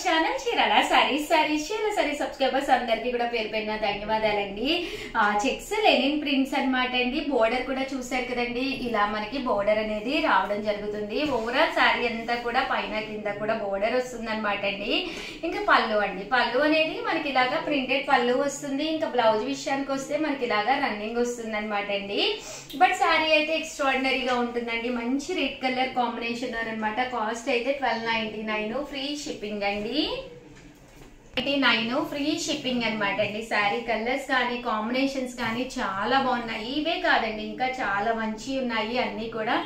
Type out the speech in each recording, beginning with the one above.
Channel Chirala saris subscribers అందరికి కూడా పేరు పేరున ధన్యవాదాలండి. చెక్స్ లెనిన్ ప్రింట్స్ అన్నమాట అండి. బోర్డర్ కూడా చూసారు కదండి, ఇలా మనకి బోర్డర్ అనేది రావడం జరుగుతుంది. ఓవరాల్ సారీ అంతా కూడా పైన కింద కూడా బోర్డర్ వస్తుంది అనమాట అండి. ఇంకా పళ్ళు అండి, పళ్ళు అనేది మనకి ఇలాగా ప్రింటెడ్ పళ్ళు వస్తుంది. ఇంకా బ్లౌజ్ విషయానికి వస్తే మనకి ఇలాగా రన్నింగ్ వస్తుంది అనమాట అండి. బట్ సారీ అయితే ఎక్స్ట్రాడినరీగా ఉంటుందండి. మంచి రెడ్ కలర్ కాంబినేషన్ అనమాట. కాస్ట్ అయితే 1299 ఫ్రీ షిప్పింగ్ అండి. 89 ఫ్రీ షిప్పింగ్ అనమాట అండి. శారీ కలర్స్ కానీ కాంబినేషన్స్ కానీ చాలా బాగున్నాయి. ఇవే కాదండి, ఇంకా చాలా మంచి ఉన్నాయి, అన్ని కూడా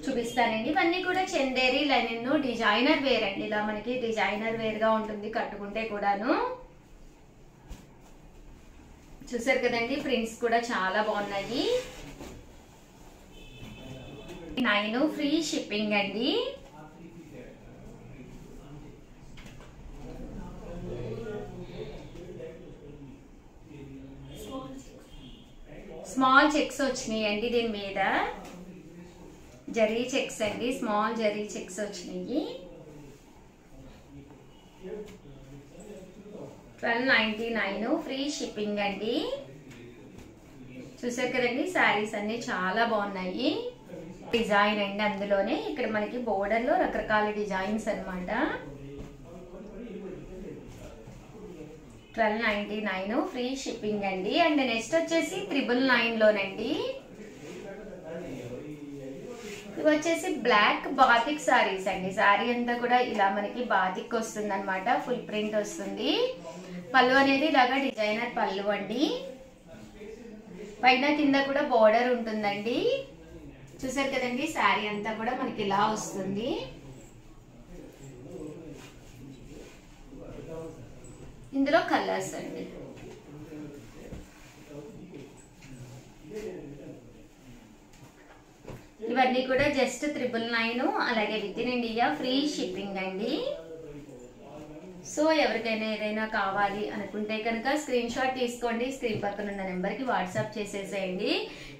చూపిస్తానండి. ఇవన్నీ కూడా చందేరి లెనిన్ డిజైనర్ వేర్ అండి. ఇలా మనకి డిజైనర్ వేర్ గా ఉంటుంది కట్టుకుంటే కూడాను. చూసారు కదండి, ప్రింట్స్ కూడా చాలా బాగున్నాయి. 9 ఫ్రీ షిప్పింగ్ అండి. స్మాల్ చెక్స్ వచ్చినాయి అండి, దీని మీద జరీ చెక్స్ అండి, స్మాల్ జరీ చెక్స్ వచ్చినాయి. 1299 ఫ్రీ షిప్పింగ్ అండి. చూసారు కదండి, శారీస్ అన్ని చాలా బాగున్నాయి. డిజైన్ అండి, అందులోనే ఇక్కడ మనకి బోర్డర్ లో రకరకాల డిజైన్స్ అన్నమాట. 1299 ఫ్రీ షిప్పింగ్ అండి. అండ్ నెక్స్ట్ వచ్చేసి 999 లోనండి. ఇవి వచ్చేసి బ్లాక్ బాతిక్ సారీస్ అండి. సారీ అంతా కూడా ఇలా మనకి బాతిక్ వస్తుంది అనమాట. ఫుల్ ప్రింట్ వస్తుంది. పళ్ళు అనేది ఇలాగా డిజైనర్ పళ్ళు అండి. పైన కింద కూడా బోర్డర్ ఉంటుందండి. చూసారు కదండి, శారీ అంతా కూడా మనకి ఇలా వస్తుంది. ఇందులో కలర్స్ అండి. ఇవన్నీ కూడా జస్ట్ 999, అలాగే with in India free shipping అండి. సో ఎవరికైనా ఏదైనా కావాలి అనుకుంటే కనుక స్క్రీన్ షాట్ తీసుకోండి, స్క్రీన్ పక్కన ఉన్న నెంబర్కి వాట్సాప్ చేసేసేయండి.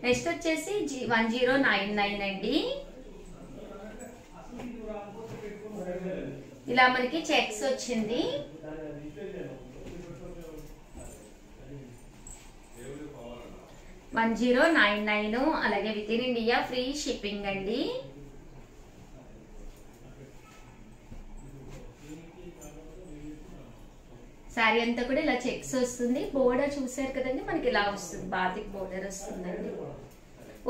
నెక్స్ట్ వచ్చేసి 1099 అండి. ఇలా మనకి చెక్స్ వచ్చింది. $1099, అలాగే with in India free shipping అండి. శారీ అంతా కూడా ఇలా చెక్స్ వస్తుంది. బోర్డర్ చూసారు కదండి, మనకి ఇలా వస్తుంది, బాతిక్ బోర్డర్ వస్తుందండి.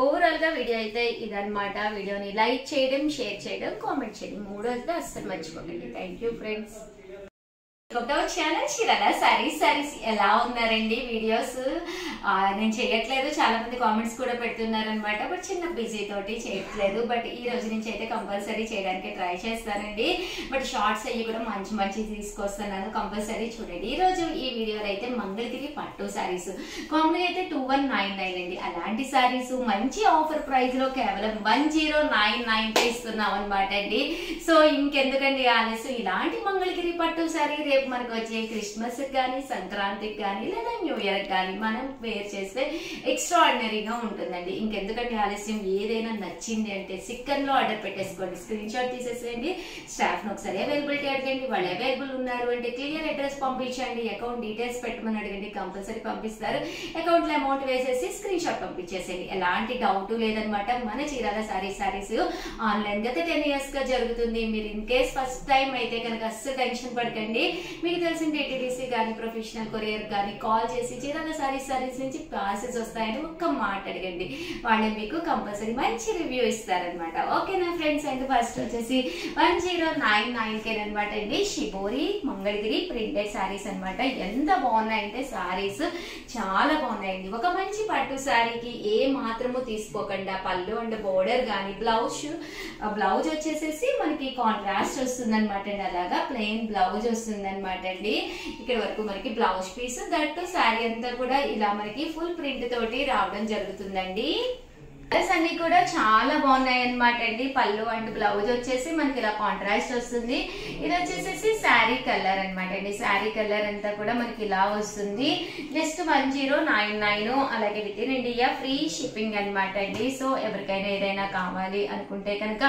ఓవరాల్ గా వీడియో అయితే ఇదన్నమాట. వీడియోని లైక్ చేయడం, షేర్ చేయడం, కామెంట్ చేయడం, మూడోది అస్సలు మర్చిపోకండి. Thank you friends. Channel Chirala saris ఎలా ఉన్నారండి? వీడియోస్ నేను చేయట్లేదు, చాలా మంది కామెంట్స్ కూడా పెడుతున్నారు అనమాట. బట్ చిన్న బిజీ తోటి చేయట్లేదు. బట్ ఈ రోజు నుంచి అయితే కంపల్సరీ చేయడానికి ట్రై చేస్తానండి. బట్ షార్ట్స్ అయ్యి కూడా మంచి తీసుకొస్తున్నాను, కంపల్సరీ చూడండి. ఈ రోజు ఈ వీడియోలో అయితే మంగళగిరి పట్టు సారీస్ కాంబో అయితే 2199 అండి. అలాంటి సారీస్ మంచి ఆఫర్ ప్రైస్ లో కేవలం 1099 ఇస్తున్నాం అనమాట అండి. సో ఇంకెందుకండి ఆలస్యం, ఇలాంటి మంగళగిరి పట్టు సారీ రేపు మనకు వచ్చే క్రిస్మస్ కానీ, సంక్రాంతికి కానీ, లేదా న్యూ ఇయర్ కానీ మనం వేర్ చేస్తే ఎక్స్ట్రాడినరీగా ఉంటుందండి. ఇంకెందుకంటే ఆలస్యం, ఏదైనా నచ్చింది అంటే సిక్కన్ లో ఆర్డర్ పెట్టేసుకోండి, స్క్రీన్ షాట్ తీసేసేయండి. స్టాఫ్ ను ఒకసారి అవైలబిలిటీ అడగండి, వాళ్ళు అవైలబుల్ ఉన్నారు అంటే క్లియర్ అడ్రస్ పంపించండి, అకౌంట్ డీటెయిల్స్ పెట్టమని అడగండి, కంపల్సరీ పంపిస్తారు. అకౌంట్ లో అమౌంట్ వేసేసి స్క్రీన్ షాట్ పంపించేసేయండి. ఎలాంటి డౌట్ లేదనమాట. మన చీరాల సారీస్ ఆన్లైన్ గత 10 years గా జరుగుతుంది. మీరు ఇన్ కేస్ ఫస్ట్ టైం అయితే కనుక అస్సలు టెన్షన్ పడకండి. మీకు తెలిసిన టీటీడీసీ కానీ, ప్రొఫెషనల్ కొరియర్ కానీ కాల్ చేసి చీరాల సారీస్ నుంచి పార్సెల్స్ వస్తాయని ఒక్క మాట అడగండి, వాళ్ళే మీకు కంపల్సరీ మంచి రివ్యూ ఇస్తారనమాట. ఓకేనా ఫ్రెండ్స్? అండ్ ఫస్ట్ వచ్చేసి 1099 అనమాట అండి. షిబోరి మంగళగిరి ప్రింటెడ్ సారీస్ అనమాట. ఎంత బాగున్నాయంటే సారీస్ చాలా బాగున్నాయండి. ఒక మంచి పట్టు సారీకి ఏ మాత్రము తీసుకోకుండా పళ్ళు అండ్ బోర్డర్ కానీ, బ్లౌజ్ వచ్చేసేసి మనకి కాంట్రాస్ట్ వస్తుంది అనమాట అండి. అలాగా ప్లెయిన్ బ్లౌజ్ వస్తుంది అనమాట అండి. ఇక్కడ వరకు మనకి బ్లౌజ్ పీస్, దట్టు శారీ అంతా కూడా ఇలా మనకి ఫుల్ ప్రింట్ తోటి రావడం జరుగుతుందండి. కలర్స్ అన్ని కూడా చాలా బాగున్నాయి అనమాట అండి. పళ్ళు అండ్ బ్లౌజ్ వచ్చేసి మనకి ఇలా కాంట్రాస్ట్ వస్తుంది. ఇది వచ్చేసి శారీ కలర్ అనమాట అండి. శారీ కలర్ అంతా కూడా మనకి ఇలా వస్తుంది. జస్ట్ 1099, అలాగే with in India free shipping అనమాట అండి. సో ఎవరికైనా ఏదైనా కావాలి అనుకుంటే కనుక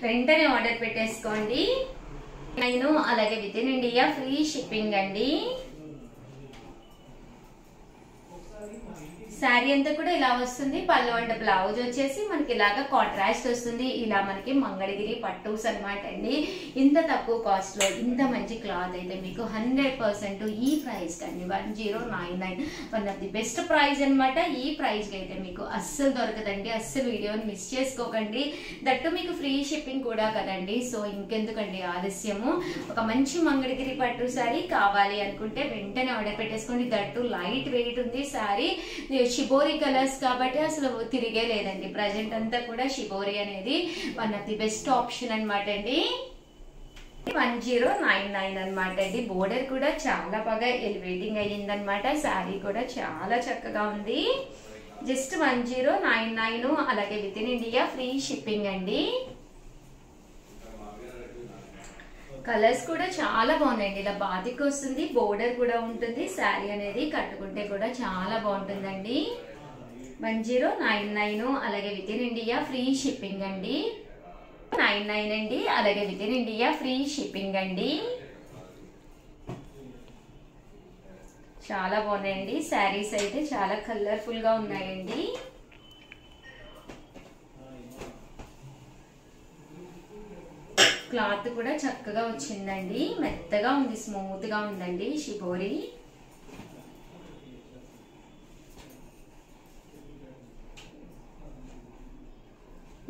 వెంటనే ఆర్డర్ పెట్టేసుకోండి. నేను అలాగే with in India free shipping అండి. శారీ అంతా కూడా ఇలా వస్తుంది. పళ్ళు అండ్ బ్లౌజ్ వచ్చేసి మనకి ఇలాగా కాంట్రాస్ట్ వస్తుంది. ఇలా మనకి మంగళగిరి పట్టూస్ అనమాట అండి. ఇంత తక్కువ కాస్ట్ లో ఇంత మంచి క్లాత్ అయితే మీకు 100% ఈ ప్రైస్ కండి 1099 one of the best price అనమాట. ఈ ప్రైస్ కి అయితే మీకు అస్సలు దొరకదండి. అస్సలు వీడియోని మిస్ చేసుకోకండి. దట్టు మీకు ఫ్రీ షిప్పింగ్ కూడా కదండి. సో ఇంకెందుకండి ఆలస్యము, ఒక మంచి మంగళగిరి పట్టు శారీ కావాలి అనుకుంటే వెంటనే ఆర్డర్ పెట్టేసుకోండి. దట్టు లైట్ వెయిట్ ఉంది శారీ. షిబోరి కలర్స్ కాబట్టి అసలు తిరిగే లేదండి. ప్రజెంట్ అంతా కూడా షిబోరి అనేది one of the best option అనమాట అండి. 1099 అనమాట అండి. బోర్డర్ కూడా చాలా బాగా ఎలివేటింగ్ అయ్యిందనమాట. శారీ కూడా చాలా చక్కగా ఉంది. జస్ట్ 1099 అలాగే with in India free shipping అండి. కలర్స్ కూడా చాలా బాగున్నాయండి. ఇలా బాతికి వస్తుంది, బోర్డర్ కూడా ఉంటుంది. శారీ అనేది కట్టుకుంటే కూడా చాలా బాగుంటుందండి. 1099 అలాగే with in India free shipping అండి. 99 అండి అలాగే with in India free shipping అండి. చాలా బాగున్నాయండి. శారీస్ అయితే చాలా కలర్ఫుల్ గా ఉన్నాయండి. క్లాత్ కూడా చక్కగా వచ్చిందండి. మెత్తగా ఉంది, స్మూత్ గా ఉందండి షిబోరి.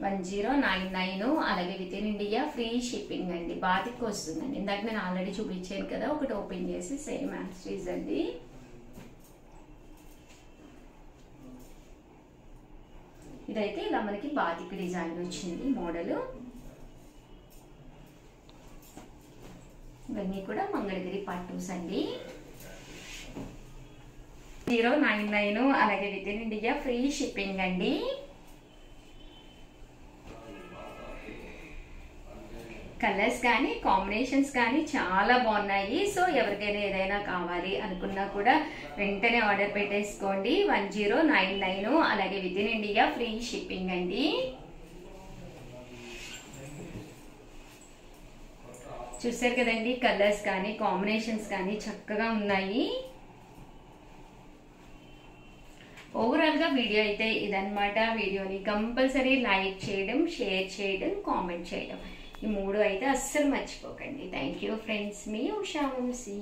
$1099 అలాగే with in India free shipping అండి. బాతికి వస్తుందండి. ఇందాక నేను ఆల్రెడీ చూపించాను కదా, ఒకటి ఓపెన్ చేసి సేమ్ యాక్సరీస్ అండి. ఇదైతే ఇలా మనకి బాతికి డిజైన్ వచ్చింది మోడల్. ఇవన్నీ కూడా మంగళగిరి పట్టూస్ అండి. 099 అలాగే with in India free shipping అండి. కలర్స్ కానీ కాంబినేషన్స్ కానీ చాలా బాగున్నాయి. సో ఎవరికైనా ఏదైనా కావాలి అనుకున్నా కూడా వెంటనే ఆర్డర్ పెట్టేసుకోండి. 1099 అలాగే with in India free shipping అండి. చూసారు కదండి, కలర్స్ కానీ కాంబినేషన్స్ కానీ చక్కగా ఉన్నాయి. ఓవరాల్ గా వీడియో అయితే ఇదన్నమాట. వీడియోని కంపల్సరీ లైక్ చేయడం, షేర్ చేయడం, కామెంట్ చేయడం, ఈ 3 అయితే అస్సలు మర్చిపోకండి. Thank you friends. మీ ఉషా వంశీ.